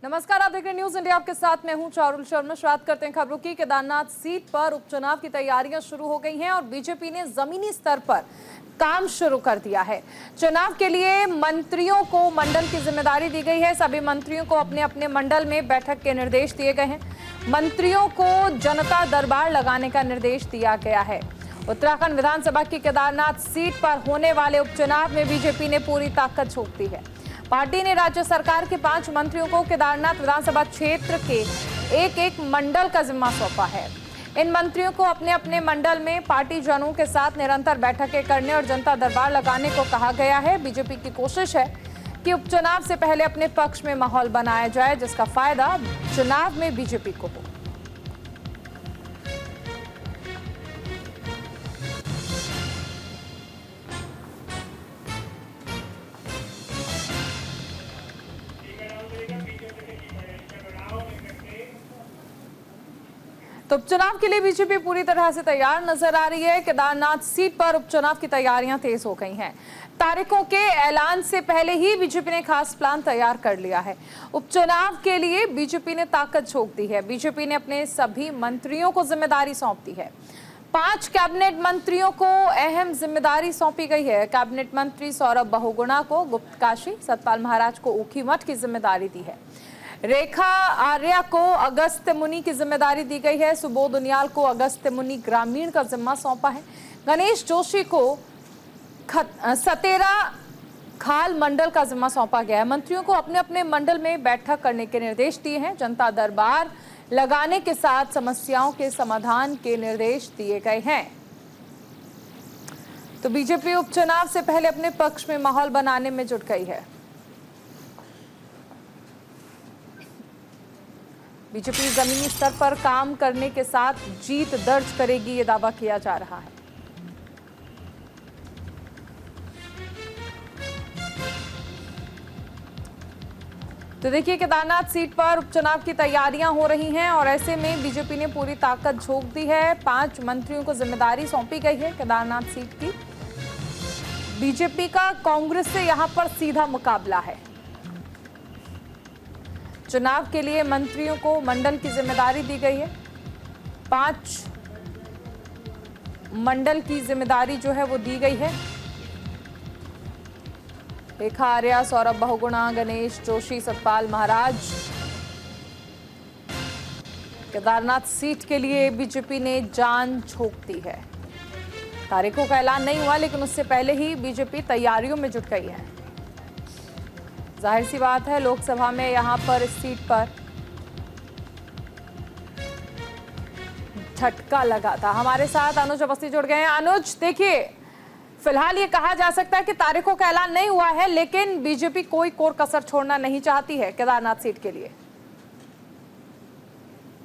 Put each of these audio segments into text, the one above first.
नमस्कार, आप देख रहे हैं न्यूज इंडिया। आपके साथ मैं हूं चारुल शर्मा। शुरुआत करते हैं खबरों की। केदारनाथ सीट पर उपचुनाव की तैयारियां शुरू हो गई हैं और बीजेपी ने जमीनी स्तर पर काम शुरू कर दिया है। चुनाव के लिए मंत्रियों को मंडल की जिम्मेदारी दी गई है। सभी मंत्रियों को अपने अपने मंडल में बैठक के निर्देश दिए गए हैं। मंत्रियों को जनता दरबार लगाने का निर्देश दिया गया है। उत्तराखंड विधानसभा की केदारनाथ सीट पर होने वाले उपचुनाव में बीजेपी ने पूरी ताकत झोंक दी है। पार्टी ने राज्य सरकार के 5 मंत्रियों को केदारनाथ विधानसभा क्षेत्र के एक एक मंडल का जिम्मा सौंपा है। इन मंत्रियों को अपने अपने मंडल में पार्टी जनों के साथ निरंतर बैठकें करने और जनता दरबार लगाने को कहा गया है। बीजेपी की कोशिश है कि उपचुनाव से पहले अपने पक्ष में माहौल बनाया जाए, जिसका फायदा चुनाव में बीजेपी को हो। तो उपचुनाव के लिए बीजेपी पूरी तरह से तैयार नजर आ रही है। केदारनाथ सीट पर उपचुनाव की तैयारियां तेज हो गई हैं। तारीखों के ऐलान से पहले ही बीजेपी ने खास प्लान तैयार कर लिया है। उपचुनाव के लिए बीजेपी ने ताकत झोंक दी है। बीजेपी ने अपने सभी मंत्रियों को जिम्मेदारी सौंप दी है। 5 कैबिनेट मंत्रियों को अहम जिम्मेदारी सौंपी गई है। कैबिनेट मंत्री सौरभ बहुगुणा को गुप्तकाशी, सतपाल महाराज को ऊखीमठ की जिम्मेदारी दी है। रेखा आर्या को अगस्त्य मुनि की जिम्मेदारी दी गई है। सुबोध उनियाल को अगस्त्य मुनि ग्रामीण का जिम्मा सौंपा है। गणेश जोशी को सतेरा खाल मंडल का जिम्मा सौंपा गया है। मंत्रियों को अपने अपने मंडल में बैठक करने के निर्देश दिए हैं। जनता दरबार लगाने के साथ समस्याओं के समाधान के निर्देश दिए गए हैं। तो बीजेपी उपचुनाव से पहले अपने पक्ष में माहौल बनाने में जुट गई है। बीजेपी जमीनी स्तर पर काम करने के साथ जीत दर्ज करेगी, ये दावा किया जा रहा है। तो देखिए, केदारनाथ सीट पर उपचुनाव की तैयारियां हो रही हैं और ऐसे में बीजेपी ने पूरी ताकत झोंक दी है। 5 मंत्रियों को जिम्मेदारी सौंपी गई है केदारनाथ सीट की। बीजेपी का कांग्रेस से यहां पर सीधा मुकाबला है। चुनाव के लिए मंत्रियों को मंडल की जिम्मेदारी दी गई है। 5 मंडल की जिम्मेदारी जो है वो दी गई है। रेखा आर्या, सौरभ बहुगुणा, गणेश जोशी, सतपाल महाराज। केदारनाथ सीट के लिए बीजेपी ने जान झोंक दी है। तारीखों का ऐलान नहीं हुआ, लेकिन उससे पहले ही बीजेपी तैयारियों में जुट गई है। जाहिर सी बात है, लोकसभा में यहां पर इस सीट पर झटका लगा था। हमारे साथ अनुज अवस्थी जुड़ गए हैं। अनुज, देखिए, फिलहाल ये कहा जा सकता है कि तारीखों का ऐलान नहीं हुआ है, लेकिन बीजेपी कोई कोर कसर छोड़ना नहीं चाहती है केदारनाथ सीट के लिए।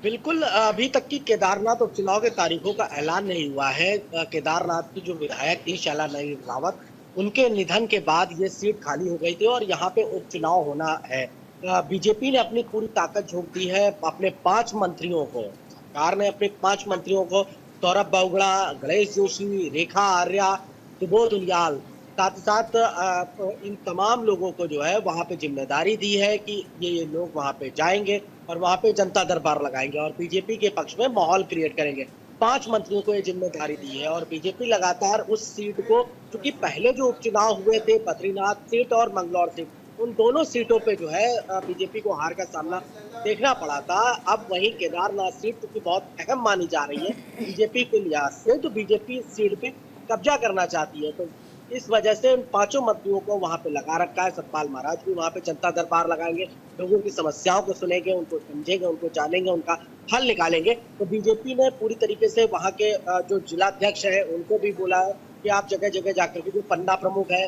बिल्कुल, अभी तक की केदारनाथ उपचुनाव के तारीखों का ऐलान नहीं हुआ है। केदारनाथ की जो विधायक थी शैला नई रावत, उनके निधन के बाद ये सीट खाली हो गई थी और यहाँ पे उपचुनाव होना है। बीजेपी ने अपनी पूरी ताकत झोंक दी है। अपने 5 मंत्रियों को, सरकार ने अपने 5 मंत्रियों को, सौरभ बहुगुणा, गणेश जोशी, रेखा आर्या, सुबोध उनियाल, साथ ही साथ इन तमाम लोगों को जो है वहाँ पे जिम्मेदारी दी है कि ये लोग वहाँ पे जाएंगे और वहाँ पे जनता दरबार लगाएंगे और बीजेपी के पक्ष में माहौल क्रिएट करेंगे। 5 मंत्रियों को ये जिम्मेदारी दी है और बीजेपी लगातार उस सीट को, क्योंकि पहले जो उपचुनाव हुए थे बद्रीनाथ सीट और मंगलौर सीट, उन दोनों सीटों पे जो है बीजेपी को हार का सामना देखना पड़ा था। अब वहीं केदारनाथ सीट क्योंकि बहुत अहम मानी जा रही है बीजेपी के लिहाज से, तो बीजेपी इस सीट पे कब्जा करना चाहती है। तो इस वजह से उन 5 मंत्रियों को वहां पे लगा रखा है। सतपाल महाराज भी वहां पे जनता दरबार लगाएंगे, लोगों की समस्याओं को सुनेंगे, उनको समझेंगे, उनको जानेंगे, उनका हल निकालेंगे। तो बीजेपी ने पूरी तरीके से वहां के जो जिलाध्यक्ष है उनको भी बोला है कि आप जगह जगह जाकर के, जो पन्ना प्रमुख है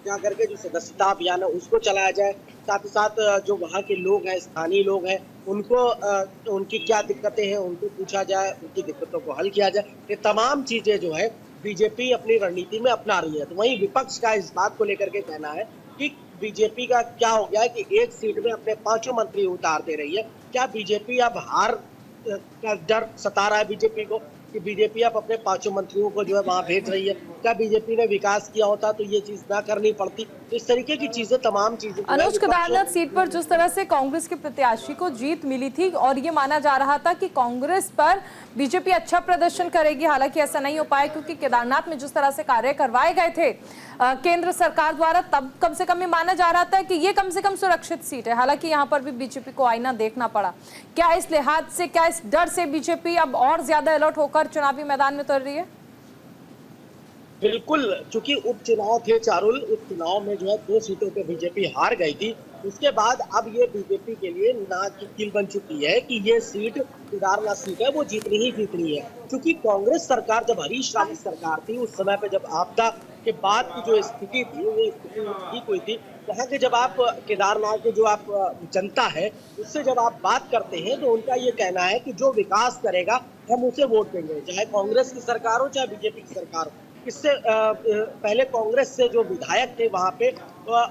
जा करके जो सदस्यता अभियान है उसको चलाया जाए। साथ ही साथ जो वहाँ के लोग हैं, स्थानीय लोग हैं, उनको उनकी क्या दिक्कतें हैं उनको पूछा जाए, उनकी दिक्कतों को हल किया जाए। ये तमाम चीजें जो है बीजेपी अपनी रणनीति में अपना रही है। तो वहीं विपक्ष का इस बात को लेकर के कहना है कि बीजेपी का क्या हो गया है कि एक सीट में अपने 5 मंत्री उतार दे रही है। क्या बीजेपी अब हार का डर सता रहा है बीजेपी को कि बीजेपी अब अपने 5 मंत्रियों को जो है वहां भेज रही है? का बीजेपी ने विकास किया होता तो ये चीज ना करनी पड़ती। तो इस तरीके की चीजें, तमाम चीजें अनुज, केदारनाथ सीट पर जिस तरह से कांग्रेस के प्रत्याशी को जीत मिली थी और ये माना जा रहा था कि कांग्रेस पर बीजेपी अच्छा प्रदर्शन करेगी, हालांकि ऐसा नहीं हो पाया क्योंकि केदारनाथ में जिस तरह से कार्य करवाए गए थे केंद्र सरकार द्वारा, तब कम से कम ये माना जा रहा था कि ये कम से कम सुरक्षित सीट है। हालांकि यहाँ पर भी बीजेपी को आईना देखना पड़ा। क्या इस लिहाज से, क्या इस डर से बीजेपी अब और ज्यादा अलर्ट होकर चुनावी मैदान में उतर रही है? बिल्कुल, चूंकि उपचुनाव थे चारुल, उपचुनाव में जो है 2 सीटों पे बीजेपी हार गई थी। उसके बाद अब ये बीजेपी के लिए ना की कील बन चुकी है कि ये सीट, केदारनाथ सीट है, वो जीतनी ही जीतनी है। क्योंकि कांग्रेस सरकार, जब हरीश रावत सरकार थी, उस समय पे जब आपदा के बाद की जो स्थिति थी, वो स्थिति ठीक हुई थी। वहाँ के जब आप केदारनाथ के जो आप जनता है, उससे जब आप बात करते हैं तो उनका ये कहना है कि जो विकास करेगा हम उसे वोट देंगे, चाहे कांग्रेस की सरकार हो चाहे बीजेपी की सरकार हो। इससे पहले कांग्रेस से जो विधायक थे वहां पे,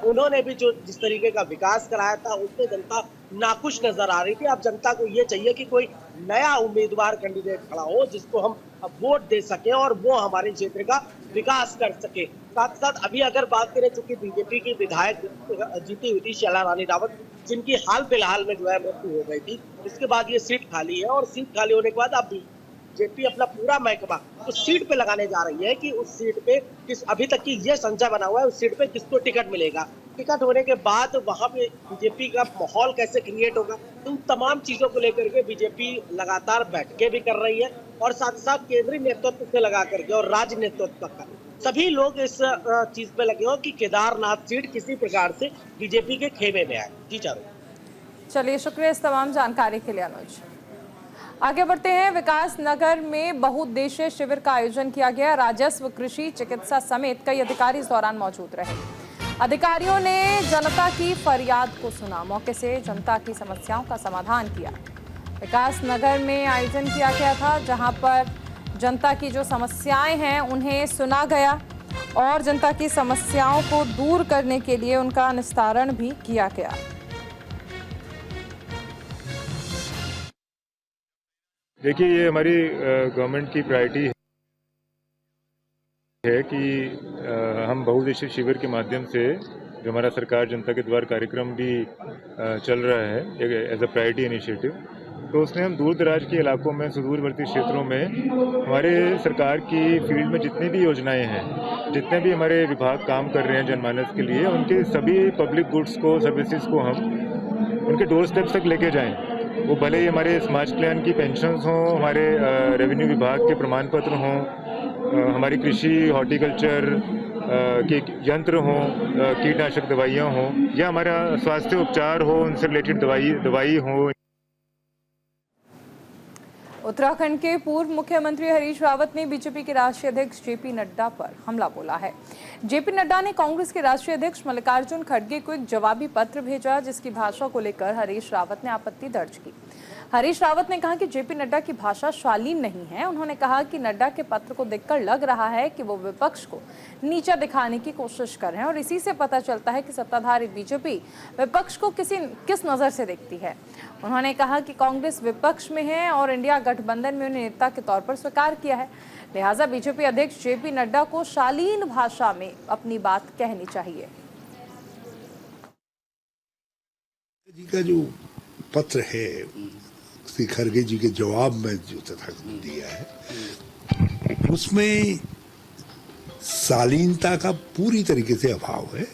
उन्होंने भी जो जिस तरीके का विकास कराया था उससे जनता नाखुश नजर आ रही थी। अब जनता को ये चाहिए कि कोई नया उम्मीदवार कैंडिडेट खड़ा हो जिसको हम वोट दे सके और वो हमारे क्षेत्र का विकास कर सके। साथ साथ अभी अगर बात करें, चूंकि बीजेपी की विधायक जीती हुई थी शैला रानी रावत, जिनकी हाल फिलहाल में जो है मृत्यु हो गई थी, इसके बाद ये सीट खाली है और सीट खाली होने के बाद अब बीजेपी अपना पूरा महकमा उस सीट पे लगाने जा रही है कि उस सीट पे किस, अभी तक की ये संशय बना हुआ है उस सीट पे किसको टिकट मिलेगा। टिकट होने के बाद वहां पे बीजेपी का माहौल कैसे क्रिएट होगा, उन तमाम चीजों को लेकर के बीजेपी लगातार बैठकें भी कर रही है और साथ साथ केंद्रीय नेतृत्व से लगा करके और राज्य नेतृत्व का सभी लोग इस चीज पे लगे हो कि केदारनाथ सीट किसी प्रकार से बीजेपी के खेमे में आए। जी चारों। चलिए, शुक्रिया इस तमाम जानकारी के लिए अनुज। आगे बढ़ते हैं। विकास नगर में बहुउद्देशीय शिविर का आयोजन किया गया। राजस्व, कृषि, चिकित्सा समेत कई अधिकारी इस दौरान मौजूद रहे। अधिकारियों ने जनता की फरियाद को सुना, मौके से जनता की समस्याओं का समाधान किया। विकास नगर में आयोजन किया गया था जहां पर जनता की जो समस्याएं हैं उन्हें सुना गया और जनता की समस्याओं को दूर करने के लिए उनका निस्तारण भी किया गया। देखिए, ये हमारी गवर्नमेंट की प्रायोरिटी है कि हम बहुउद्देशीय शिविर के माध्यम से जो हमारा सरकार जनता के द्वार कार्यक्रम भी चल रहा है एज अ प्रायोरिटी इनिशिएटिव, तो उसमें हम दूर दराज के इलाकों में, सुदूरवर्ती क्षेत्रों में हमारे सरकार की फील्ड में जितनी भी योजनाएं हैं, जितने भी हमारे विभाग काम कर रहे हैं जनमानस के लिए, उनके सभी पब्लिक गुड्स को, सर्विसेज को हम उनके डोर स्टेप्स तक लेके जाएं। वो भले ही हमारे समाज कल्याण की पेंशन्स हों, हमारे रेवेन्यू विभाग के प्रमाण पत्र हों, हमारी कृषि, हॉर्टिकल्चर के यंत्र हों, कीटनाशक दवाइयाँ हों, या हमारा स्वास्थ्य उपचार हो, उनसे रिलेटेड दवाई हो। उत्तराखंड के पूर्व मुख्यमंत्री हरीश रावत ने बीजेपी के राष्ट्रीय अध्यक्ष जेपी नड्डा पर हमला बोला है। जेपी नड्डा ने कांग्रेस के राष्ट्रीय अध्यक्ष मल्लिकार्जुन खड़गे को एक जवाबी पत्र भेजा जिसकी भाषा को लेकर हरीश रावत ने आपत्ति दर्ज की। हरीश रावत ने कहा कि जेपी नड्डा की भाषा शालीन नहीं है। उन्होंने कहा कि नड्डा के पत्र को देखकर लग रहा है कि वो विपक्ष को नीचा दिखाने की कोशिश कर रहे हैं और इसी से पता चलता है कि सत्ताधारी बीजेपी विपक्ष को किस नजर से देखती है। उन्होंने कहा कि कांग्रेस विपक्ष में है और इंडिया गठबंधन में उन्हें नेता के तौर पर स्वीकार किया है, लिहाजा बीजेपी अध्यक्ष जेपी नड्डा को शालीन भाषा में अपनी बात कहनी चाहिए। जी का जो पत्र है, श्री खड़गे जी के जवाब में जो तथाकथित दिया है, उसमें शालीनता का पूरी तरीके से अभाव है।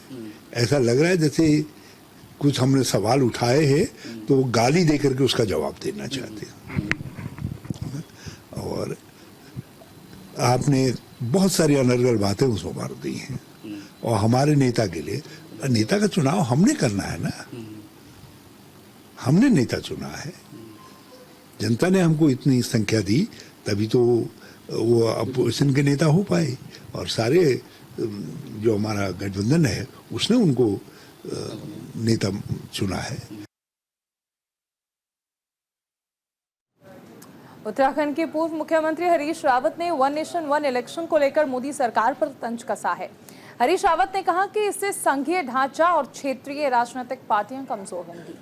ऐसा लग रहा है जैसे कुछ हमने सवाल उठाए हैं तो वो गाली दे करके उसका जवाब देना चाहते हैं। और आपने बहुत सारी अनर्गल बातें उसमें मार दी हैं और हमारे नेता के लिए, नेता का चुनाव हमने करना है ना, हमने नेता चुना है, जनता ने हमको इतनी संख्या दी तभी तो वो अपोजिशन के नेता हो पाए और सारे जो हमारा गठबंधन है उसने उनको नेता चुना है। उत्तराखंड के पूर्व मुख्यमंत्री हरीश रावत ने वन नेशन वन इलेक्शन को लेकर मोदी सरकार पर तंज कसा है। हरीश रावत ने कहा कि इससे संघीय ढांचा और क्षेत्रीय राजनीतिक पार्टियां कमजोर होंगी।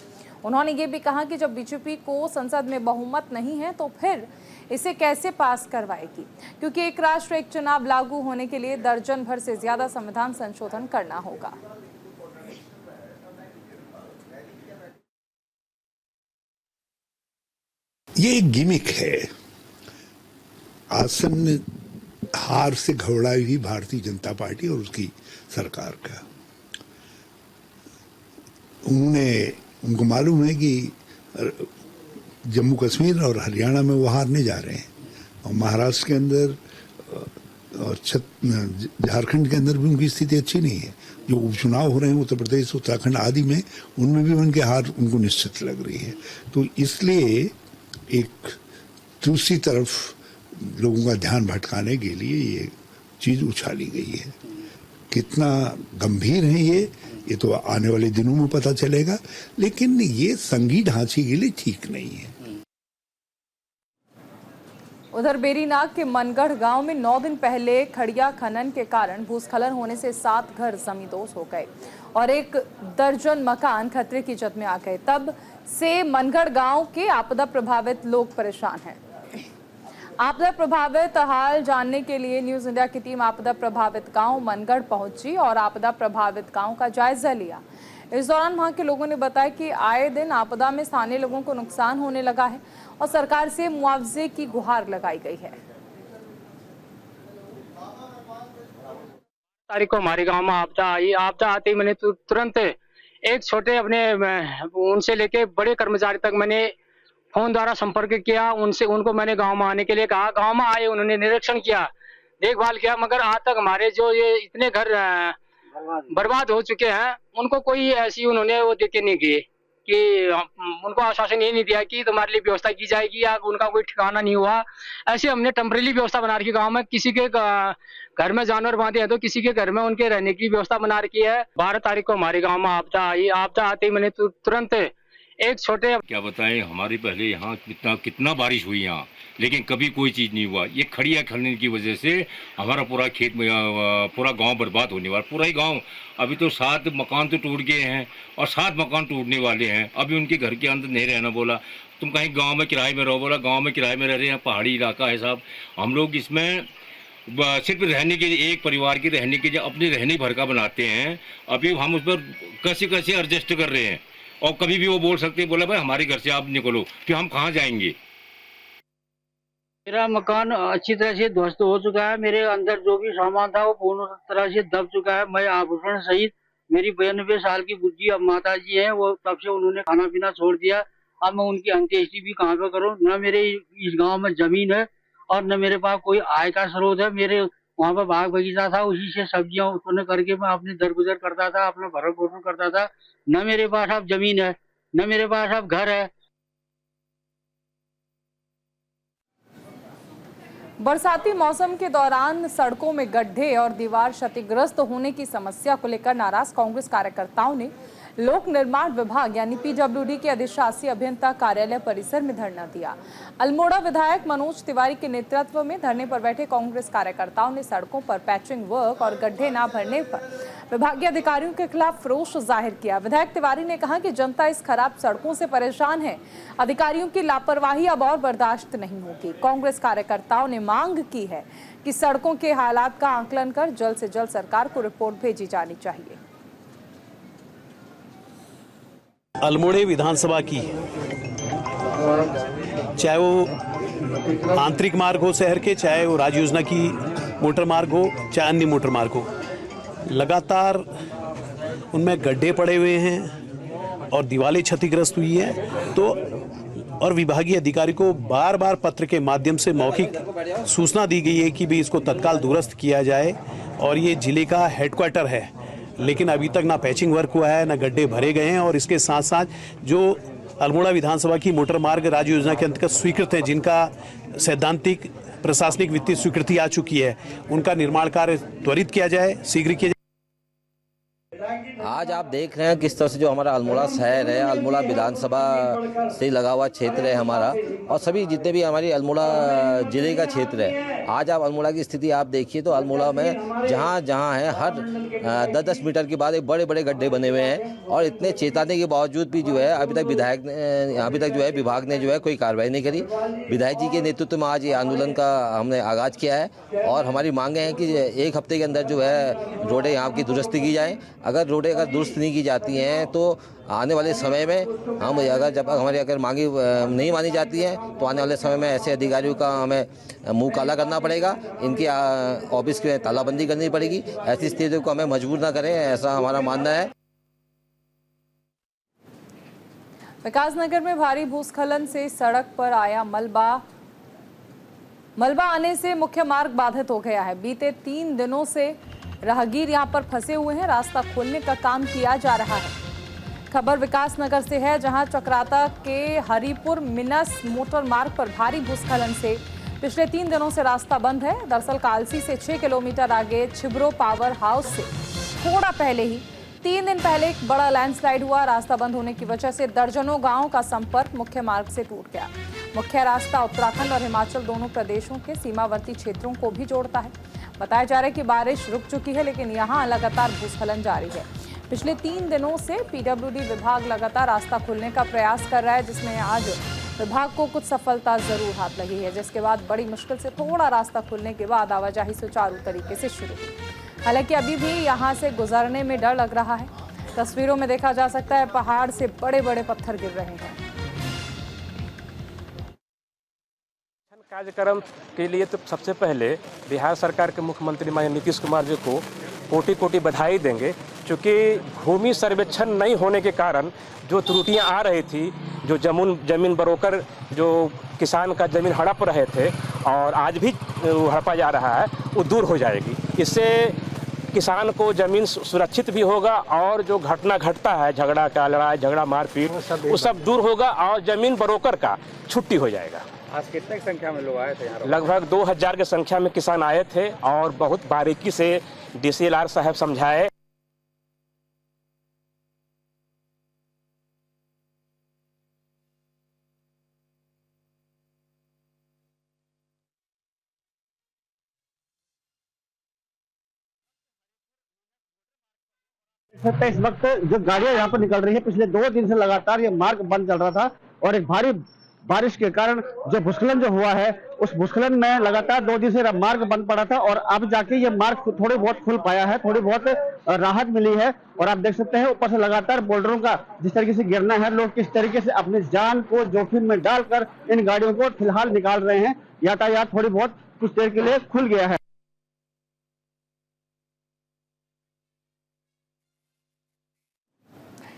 उन्होंने ये भी कहा कि जब बीजेपी को संसद में बहुमत नहीं है तो फिर इसे कैसे पास करवाएगी, क्योंकि एक राष्ट्र एक चुनाव लागू होने के लिए दर्जन भर से ज्यादा संविधान संशोधन करना होगा। ये एक गिमिक है। आसन्न हार से घबराई हुई भारतीय जनता पार्टी और उसकी सरकार का, उनको मालूम है कि जम्मू कश्मीर और हरियाणा में वो हारने जा रहे हैं, और महाराष्ट्र के अंदर और झारखंड के अंदर भी उनकी स्थिति अच्छी नहीं है। जो उपचुनाव हो रहे हैं उत्तर प्रदेश, उत्तराखंड आदि में, उनमें भी उनके हार उनको निश्चित लग रही है। तो इसलिए एक दूसरी तरफ लोगों का ध्यान भटकाने के लिए ये चीज उछाली गई है। कितना गंभीर है ये तो आने वाले दिनों में पता चलेगा, लेकिन ये संघीय ढांचे के लिए ठीक नहीं है। उधर बेरीनाग के मनगढ़ गांव में 9 दिन पहले खड़िया खनन के कारण भूस्खलन होने से 7 घर जमींदोज हो गए और 1 दर्जन मकान खतरे की जद में आ गए। तब से मनगढ़ गांव के आपदा प्रभावित लोग परेशान हैं। आपदा प्रभावित हाल जानने के लिए न्यूज इंडिया की टीम आपदा प्रभावित गांव मनगढ़ पहुंची और आपदा प्रभावित गांव का जायजा लिया। इस दौरान वहां के लोगों ने बताया कि आए दिन आपदा में स्थानीय लोगों को नुकसान होने लगा है और सरकार से मुआवजे की गुहार लगाई गई है। तारीख को हमारे गांव में आपदा आई। आपदा आते ही मैंने तुरंत एक छोटे अपने उनसे लेके बड़े कर्मचारी तक मैंने फोन द्वारा संपर्क किया। उनको मैंने गांव में आने के लिए कहा। गांव में आए, उन्होंने निरीक्षण किया, देखभाल किया, मगर आज तक हमारे जो ये इतने घर बर्बाद हो चुके हैं, उनको कोई ऐसी उन्होंने वो देखे नहीं किए कि उनको आश्वासन ये नहीं दिया कि तुम्हारे लिए व्यवस्था की जाएगी, या उनका कोई ठिकाना नहीं हुआ। ऐसे हमने टेम्परेरी व्यवस्था बना रखी गाँव में। किसी के घर में जानवर बांधे हैं तो किसी के घर में उनके रहने की व्यवस्था बना रखी है। 12 तारीख को हमारे गाँव में आपदा आई। आपदा आते ही मैंने तुरंत एक छोटे, क्या बताएं, हमारे पहले यहाँ कितना बारिश हुई यहाँ, लेकिन कभी कोई चीज नहीं हुआ। ये खड़िया खनन की वजह से हमारा पूरा खेत में पूरा गांव बर्बाद होने वाला, पूरा ही गांव। अभी तो 7 मकान तो टूट गए हैं और 7 मकान टूटने वाले हैं। अभी उनके घर के अंदर नहीं रहना बोला, तुम कहीं गांव में किराए में रहो बोला। गांव में किराए में रह रहे हैं, पहाड़ी इलाका है साहब। हम लोग इसमें सिर्फ रहने के लिए, एक परिवार के रहने के लिए अपने रहने भर का बनाते हैं। अभी हम उस पर कैसे एडजस्ट कर रहे हैं, और कभी भी वो बोल सकते हैं, बोला भाई हमारे घर से आप निकलो, कि हम कहाँ जाएंगे। मेरा मकान अच्छी तरह से ध्वस्त हो चुका है। मेरे अंदर जो भी सामान था वो पूर्ण तरह से दब चुका है। मैं आभूषण सहित, मेरी 92 साल की बुज्जी अब माता जी है, वो तब से उन्होंने खाना पीना छोड़ दिया। अब मैं उनकी अंत्येष्टि भी कहाँ पे करूँ? न मेरे इस गांव में जमीन है और न मेरे पास कोई आय का स्रोत है। मेरे वहाँ पर बाग बगीचा था, उसी से सब्जियां उत्पन्न करके मैं अपनी दरगुजर करता था, अपना भरण पोषण करता था। न मेरे पास अब जमीन है, न मेरे पास अब घर है। बरसाती मौसम के दौरान सड़कों में गड्ढे और दीवार क्षतिग्रस्त होने की समस्या को लेकर नाराज कांग्रेस कार्यकर्ताओं ने लोक निर्माण विभाग यानी पीडब्ल्यूडी के अधिशासी अभियंता कार्यालय परिसर में धरना दिया। अल्मोड़ा विधायक मनोज तिवारी के नेतृत्व में धरने पर बैठे कांग्रेस कार्यकर्ताओं ने सड़कों पर पैचिंग वर्क और गड्ढे न भरने पर विभागीय अधिकारियों के खिलाफ रोष जाहिर किया। विधायक तिवारी ने कहा कि जनता इस खराब सड़कों से परेशान है, अधिकारियों की लापरवाही अब और बर्दाश्त नहीं होगी। कांग्रेस कार्यकर्ताओं ने मांग की है कि सड़कों के हालात का आकलन कर जल्द से जल्द सरकार को रिपोर्ट भेजी जानी चाहिए। अल्मोड़े विधानसभा की, चाहे वो आंतरिक मार्ग हो शहर के, चाहे वो राज्य योजना की मोटर मार्ग हो, चाहे अन्य मोटर मार्ग हो, लगातार उनमें गड्ढे पड़े हुए हैं और दीवारें क्षतिग्रस्त हुई है। तो और विभागीय अधिकारी को बार बार पत्र के माध्यम से मौखिक सूचना दी गई है कि भी इसको तत्काल दुरुस्त किया जाए, और ये जिले का हेडक्वार्टर है, लेकिन अभी तक ना पैचिंग वर्क हुआ है, ना गड्ढे भरे गए हैं। और इसके साथ साथ जो अल्मोड़ा विधानसभा की मोटर मार्ग राज्य योजना के अंतर्गत स्वीकृत है, जिनका सैद्धांतिक प्रशासनिक वित्तीय स्वीकृति आ चुकी है, उनका निर्माण कार्य त्वरित किया जाए, शीघ्र किया जाए। आज आप देख रहे हैं किस तरह से जो हमारा अल्मोड़ा शहर है, अल्मोड़ा विधानसभा से लगा हुआ क्षेत्र है हमारा, और सभी जितने भी हमारी अल्मोड़ा जिले का क्षेत्र है, आज आप अल्मोड़ा की स्थिति आप देखिए तो अल्मोड़ा में जहाँ जहाँ है हर 10-10 मीटर के बाद एक बड़े बड़े गड्ढे बने हुए हैं, और इतने चेताने के बावजूद भी जो है अभी तक जो है विभाग ने जो है कोई कार्रवाई नहीं करी। विधायक जी के नेतृत्व में आज ये आंदोलन का हमने आगाज किया है, और हमारी मांगे हैं कि एक हफ्ते के अंदर जो है रोडें यहाँ की दुरुस्ती की जाए। अगर रोडें अगर दुरुस्त नहीं की जाती हैं तो आने वाले समय में हम हमारी अगर मांगी नहीं मानी जाती है तो आने वाले समय में ऐसे अधिकारियों का हमें मुंह काला करना पड़ेगा, इनकी ऑफिस की तालाबंदी करनी पड़ेगी। ऐसी स्थिति को हमें मजबूर ना करें, ऐसा हमारा मानना है। विकासनगर में भारी भूस्खलन से सड़क पर आया मलबा आने से मुख्य मार्ग बाधित हो गया है। बीते 3 दिनों से राहगीर यहां पर फंसे हुए हैं, रास्ता खोलने का काम किया जा रहा है। खबर विकासनगर से है, जहां चक्राता के हरिपुर मिनस मोटर मार्ग पर भारी भूस्खलन से पिछले 3 दिनों से रास्ता बंद है। दरअसल कालसी से 6 किलोमीटर आगे छिब्रो पावर हाउस से थोड़ा पहले ही 3 दिन पहले एक बड़ा लैंडस्लाइड हुआ। रास्ता बंद होने की वजह से दर्जनों गांवों का संपर्क मुख्य मार्ग से टूट गया। मुख्य रास्ता उत्तराखंड और हिमाचल दोनों प्रदेशों के सीमावर्ती क्षेत्रों को भी जोड़ता है। बताया जा रहा है कि बारिश रुक चुकी है, लेकिन यहाँ लगातार भूस्खलन जारी है। पिछले 3 दिनों से पीडब्ल्यूडी विभाग लगातार रास्ता खोलने का प्रयास कर रहा है, जिसमें आज विभाग को कुछ सफलता जरूर हाथ लगी है, जिसके बाद बड़ी मुश्किल से थोड़ा रास्ता खुलने के बाद आवाजाही सुचारू तरीके से शुरू हुई। हालांकि अभी भी यहाँ से गुजरने में डर लग रहा है। तस्वीरों में देखा जा सकता है पहाड़ से बड़े बड़े पत्थर गिर रहे हैं। कार्यक्रम के लिए तो सबसे पहले बिहार सरकार के मुख्यमंत्री माननीय नीतीश कुमार जी को कोटि कोटि बधाई देंगे, क्योंकि भूमि सर्वेक्षण नहीं होने के कारण जो त्रुटियां आ रही थी, जो जमीन बरोकर जो किसान का जमीन हड़प रहे थे और आज भी हड़पा जा रहा है, वो दूर हो जाएगी। इससे किसान को जमीन सुरक्षित भी होगा, और जो घटना घटता है झगड़ा का, लड़ाई झगड़ा मारपीट, वो सब दूर होगा, और जमीन बरोकर का छुट्टी हो जाएगा। आज कितने संख्या में लोग आए थे यहाँ? लगभग 2000 की संख्या में किसान आए थे, और बहुत बारीकी से DCLR साहब समझाए। इस वक्त जो गाड़ियां यहाँ पर निकल रही है, पिछले 2 दिन से लगातार ये मार्ग बंद चल रहा था, और एक भारी बारिश के कारण जो भूस्खलन जो हुआ है, उस भूस्खलन में लगातार 2 दिन से मार्ग बंद पड़ा था, और अब जाके ये मार्ग थोड़ी बहुत खुल पाया है, थोड़ी बहुत राहत मिली है। और आप देख सकते हैं ऊपर से लगातार बोल्डरों का जिस तरीके से गिरना है, लोग किस तरीके से अपनी जान को जोखिम में डालकर इन गाड़ियों को फिलहाल निकाल रहे हैं। यातायात थोड़ी बहुत कुछ देर के लिए खुल गया है।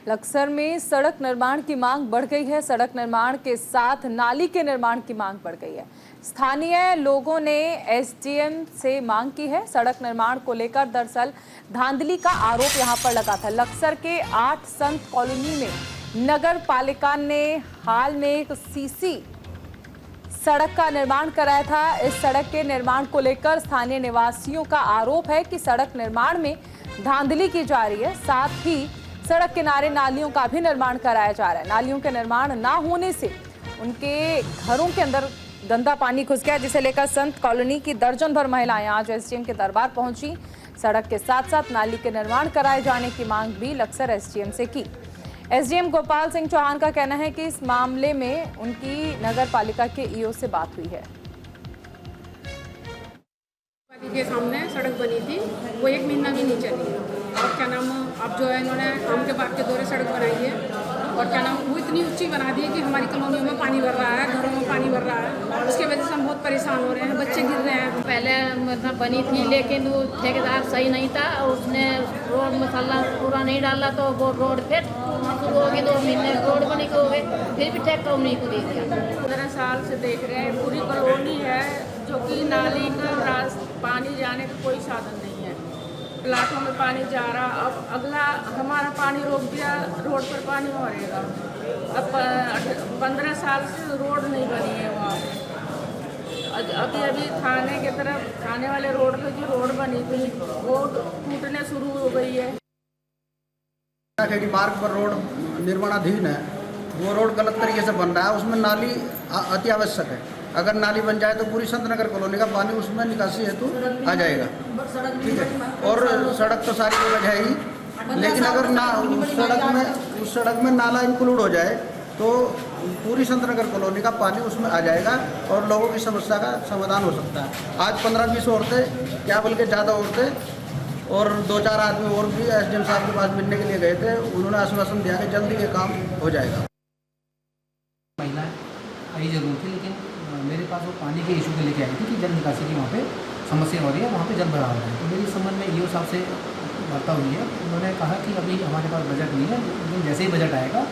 लक्सर में सड़क निर्माण की मांग बढ़ गई है। सड़क निर्माण के साथ नाली के निर्माण की मांग बढ़ गई है। स्थानीय लोगों ने SDM से मांग की है। सड़क निर्माण को लेकर दरअसल धांधली का आरोप यहां पर लगा था। लक्सर के 8 संत कॉलोनी में नगर पालिका ने हाल में एक CC सड़क का निर्माण कराया था। इस सड़क के निर्माण को लेकर स्थानीय निवासियों का आरोप है कि सड़क निर्माण में धांधली की जा रही है। साथ ही सड़क किनारे नालियों का भी निर्माण कराया जा रहा है। नालियों के निर्माण ना होने से उनके घरों के अंदर गंदा पानी घुस गया, जिसे लेकर संत कॉलोनी की दर्जन भर महिलाएं आज SDM के दरबार पहुंची। सड़क के साथ साथ नाली के निर्माण कराए जाने की मांग भी लक्सर SDM से की। SDM गोपाल सिंह चौहान का कहना है कि इस मामले में उनकी नगर पालिका के EO से बात हुई है। के सामने सड़क बनी थी, वो 1 महीना भी नहीं चली, और क्या नाम अब जो है इन्होंने आम के बाग के दौरे सड़क बनाई है, और क्या नाम वो इतनी ऊंची बना दी है कि हमारी कॉलोनियों में पानी भर रहा है, घरों में पानी भर रहा है। उसकी वजह से हम बहुत परेशान हो रहे हैं, बच्चे गिर रहे हैं। पहले मतलब बनी थी, लेकिन वो ठेकेदार सही नहीं था, उसने रोड मसाला पूरा नहीं डाला, तो वो रोड फिर शुरू होगी। 2 महीने रोड बनी हो गए, फिर भी ठेक कॉलोनी को दे दिया। 15 साल से देख रहे हैं, पूरी कॉलोनी है जो कि नाली का पानी जाने का कोई साधन नहीं है। प्लाटों में पानी जा रहा, अब अगला हमारा पानी रोक दिया, रोड पर पानी भरेगा। अब 15 साल से रोड नहीं बनी है वहाँ पे। अभी थाने की तरफ, थाने वाले रोड पे जो रोड बनी थी वो टूटने शुरू हो गई है। खेड़ी मार्ग पर रोड निर्माणाधीन है, वो रोड गलत तरीके से बन रहा है, उसमें नाली अति आवश्यक है। अगर नाली बन जाए तो पूरी संत नगर कॉलोनी का पानी उसमें निकासी हेतु आ जाएगा, ठीक है। और सड़क तो सारी जगह है ही, लेकिन अगर ना उस सड़क में नाला इंक्लूड हो जाए तो पूरी संत नगर कॉलोनी का पानी उसमें आ जाएगा और लोगों की समस्या का समाधान हो सकता है। आज 15-20 औरतें, क्या बल्कि ज़्यादा औरतें और 2-4 आदमी और भी एसडीएम साहब के पास मिलने के लिए गए थे। उन्होंने आश्वासन दिया कि जल्दी ये काम हो जाएगा। महिलाएं आई जरूर थी, लेकिन मेरे पास वो पानी के इशू के लेके आई थी कि जल निकासी की वहाँ पे समस्या हो रही है, वहाँ पे जल भरा हो रहा है। तो मेरी इस संबंध में ईओ साहब से वार्ता हुई है। उन्होंने कहा कि अभी हमारे पास बजट नहीं है, लेकिन जैसे ही बजट आएगा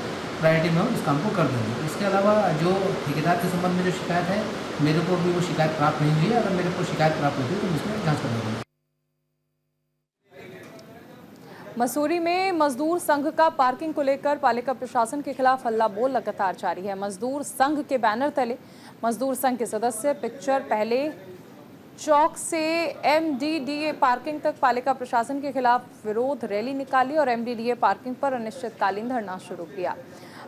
प्रायोरिटी में हम इस काम को कर देंगे। इसके अलावा जो ठेकेदार के संबंध में जो शिकायत है, मेरे को भी वो शिकायत प्राप्त नहीं हुई है। अगर मेरे को शिकायत प्राप्त होती है तो इसमें जाँच कर देंगे। मसूरी में मजदूर संघ का पार्किंग को लेकर पालिका प्रशासन के खिलाफ हल्ला बोल लगातार जारी है। मजदूर संघ के बैनर तले मजदूर संघ के सदस्य पिक्चर पहले चौक से एमडीडीए पार्किंग तक पालिका प्रशासन के खिलाफ विरोध रैली निकाली और एमडीडीए पार्किंग पर अनिश्चितकालीन धरना शुरू किया।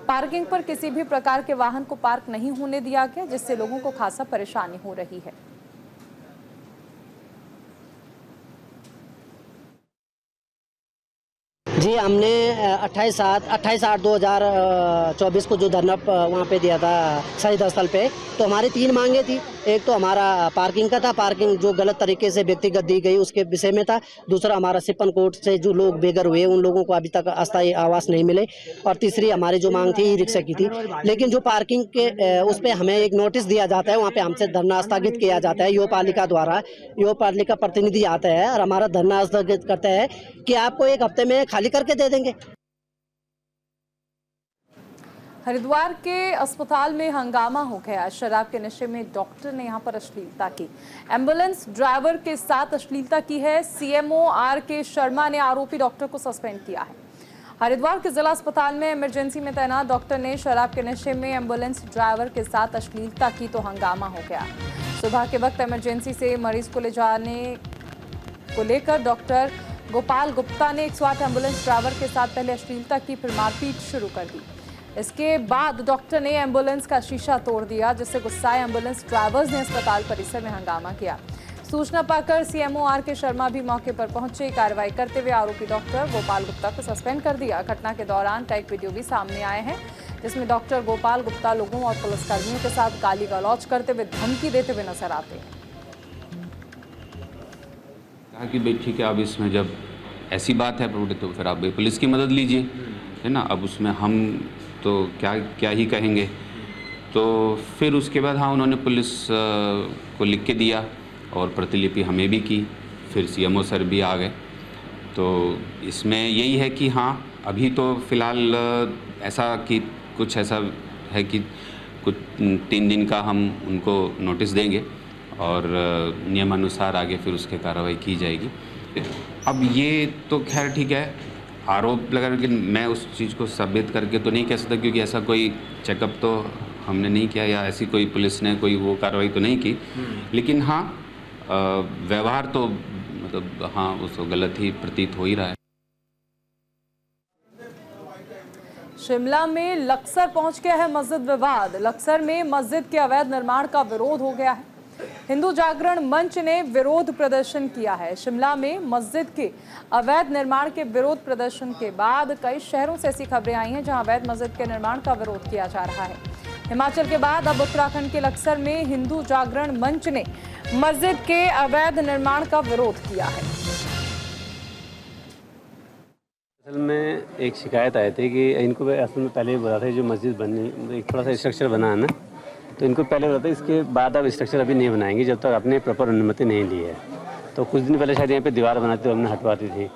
पार्किंग पर किसी भी प्रकार के वाहन को पार्क नहीं होने दिया गया, जिससे लोगों को खासा परेशानी हो रही है। जी, हमने 28/8/2024 को जो धरना वहाँ पे दिया था शहीद स्थल पे, तो हमारी 3 मांगे थी। एक तो हमारा पार्किंग का था, पार्किंग जो गलत तरीके से व्यक्तिगत दी गई उसके विषय में था। दूसरा हमारा सिपन कोर्ट से जो लोग बेघर हुए उन लोगों को अभी तक अस्थायी आवास नहीं मिले। और तीसरी हमारी जो मांग थी ई रिक्शा की थी। लेकिन जो पार्किंग के उस पर हमें एक नोटिस दिया जाता है, वहाँ पे हमसे धरना स्थगित किया जाता है। यो पालिका द्वारा, यो पालिका प्रतिनिधि आता है और हमारा धरना स्थगित करता है कि आपको 1 हफ्ते में खाली करके दे देंगे। हरिद्वार के अस्पताल में हंगामा हो गया। शराब के नशे में डॉक्टर ने यहां पर अश्लीलता की। एम्बुलेंस ड्राइवर के साथ अश्लीलता की है। सीएमओ आर के शर्मा ने आरोपी डॉक्टर को सस्पेंड किया है। हरिद्वार के जिला अस्पताल में इमरजेंसी में तैनात डॉक्टर ने शराब के नशे में एम्बुलेंस ड्राइवर के साथ अश्लीलता की तो हंगामा हो गया। सुबह के वक्त इमरजेंसी से मरीज को ले जाने को लेकर डॉक्टर गोपाल गुप्ता ने 108 एम्बुलेंस ड्राइवर के साथ पहले अश्लीलता की, फिर मारपीट शुरू कर दी। इसके बाद डॉक्टर ने एम्बुलेंस का शीशा तोड़ दिया, जिससे गुस्साए एम्बुलेंस ड्राइवर्स ने अस्पताल परिसर में हंगामा किया। सूचना पाकर सीएमओ आर के शर्मा भी मौके पर पहुंचे। कार्रवाई करते हुए आरोपी डॉक्टर गोपाल गुप्ता को सस्पेंड कर दिया। घटना के दौरान कई वीडियो भी सामने आए हैं, जिसमें डॉक्टर गोपाल गुप्ता लोगों और पुलिसकर्मियों के साथ गाली गलौज करते हुए धमकी देते हुए नजर आते हैं। कहा कि भाई ठीक है, अब इसमें जब ऐसी बात है तो फिर आप भाई पुलिस की मदद लीजिए, है ना। अब उसमें हम तो क्या ही कहेंगे। तो फिर उसके बाद हाँ, उन्होंने पुलिस को लिख के दिया और प्रतिलिपि हमें भी की। फिर सीएमओ सर भी आ गए। तो इसमें यही है कि हाँ, अभी तो फ़िलहाल ऐसा कि कुछ ऐसा है कि कुछ 3 दिन का हम उनको नोटिस देंगे और नियमानुसार आगे फिर उसके कार्रवाई की जाएगी। अब ये तो खैर ठीक है, आरोप लगा, लेकिन मैं उस चीज़ को साबित करके तो नहीं कह सकता, क्योंकि ऐसा कोई चेकअप तो हमने नहीं किया या ऐसी कोई पुलिस ने कोई वो कार्रवाई तो नहीं की। लेकिन हाँ, व्यवहार तो मतलब हाँ, उसको गलत ही प्रतीत हो ही रहा है। शिमला में लक्सर पहुंच गया है मस्जिद विवाद। लक्सर में मस्जिद के अवैध निर्माण का विरोध हो गया है। हिंदू जागरण मंच ने विरोध प्रदर्शन किया है। शिमला में मस्जिद के अवैध निर्माण के विरोध प्रदर्शन के बाद कई शहरों से ऐसी खबरें आई हैं जहां अवैध मस्जिद के निर्माण का विरोध किया जा रहा है। हिमाचल के बाद अब उत्तराखंड के लक्सर में हिंदू जागरण मंच ने मस्जिद के अवैध निर्माण का विरोध किया है। असल में एक शिकायत आई थी कि इनको असल में पहले ही बोला था जो मस्जिद बननी, एक थोड़ा सा स्ट्रक्चर बना है ना, तो इनको पहले बोला था इसके बाद अब स्ट्रक्चर अभी नहीं बनाएंगे जब तक आपने प्रॉपर अनुमति नहीं ली है। तो कुछ दिन पहले शायद यहाँ पे दीवार बनाती तो हमने हटवा दी थी।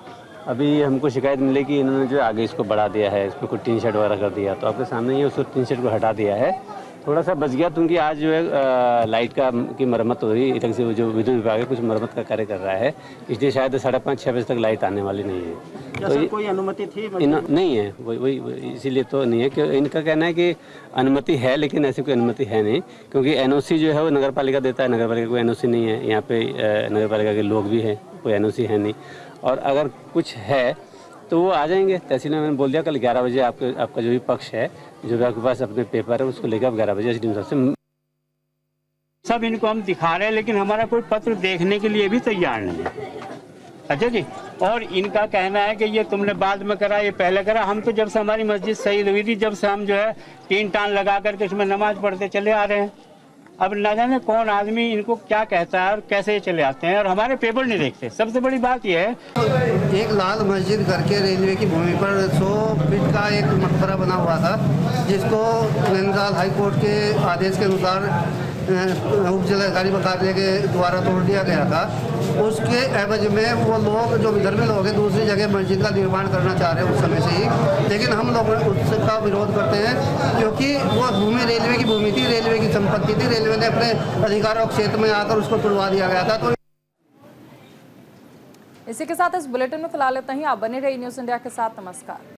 अभी हमको शिकायत मिली कि इन्होंने जो आगे इसको बढ़ा दिया है, इसमें कुछ टीन शेड वगैरह कर दिया। तो आपके सामने ही उसको टीन शेड को हटा दिया है। थोड़ा सा बच गया क्योंकि आज जो है लाइट की मरम्मत हो रही है। इधर से जो विद्युत विभाग है कुछ मरम्मत का कार्य कर रहा है, इसलिए शायद 5:30-6 बजे तक लाइट आने वाली नहीं है। तो कोई अनुमति थी नहीं है, वही इसीलिए तो नहीं है कि इनका कहना है कि अनुमति है, लेकिन ऐसी कोई अनुमति है नहीं, क्योंकि एनओसी जो है वो नगर पालिका देता है। नगर पालिका कोई एनओसी नहीं है। यहाँ पे नगर पालिका के लोग भी हैं, कोई एनओसी है नहीं। और अगर कुछ है तो वो आ जाएंगे। तहसील में मैंने बोल दिया कल 11 बजे आपका जो भी पक्ष है, जो भी आपके पास अपने पेपर है, उसको लेकर आप 11 बजे एसडीएम साहब से। सब इनको हम दिखा रहे हैं, लेकिन हमारा कोई पत्र देखने के लिए भी तैयार नहीं है। अच्छा जी, और इनका कहना है कि ये तुमने बाद में करा, ये पहले करा। हम तो जब से हमारी मस्जिद शहीद हुई थी, जब से हम जो है 3 टान लगा करके उसमें नमाज पढ़ते चले आ रहे हैं। अब न जाने कौन आदमी इनको क्या कहता है और कैसे चले आते हैं, और हमारे पेपर नहीं देखते। सबसे बड़ी बात यह है, एक लाल मस्जिद करके रेलवे की भूमि पर 100 फीट का एक मकबरा बना हुआ था, जिसको नैनीताल हाई कोर्ट के आदेश के अनुसार उप जिलाधिकारी मुकाबले के द्वारा तोड़ दिया गया था। उसके एवज में वो लोग जो विधर्मी लोग हैं दूसरी जगह मस्जिद का निर्माण करना चाह रहे हैं उस समय से ही, लेकिन हम लोग उसका विरोध करते हैं, क्योंकि वो भूमि रेलवे की भूमि थी, रेलवे की संपत्ति थी। रेलवे ने अपने अधिकारों क्षेत्र में आकर उसको तुड़वा दिया गया था। तो इसी के साथ इस बुलेटिन में फिलहाल इतना ही। आप बने रहिए न्यूज़ इंडिया के साथ। नमस्कार।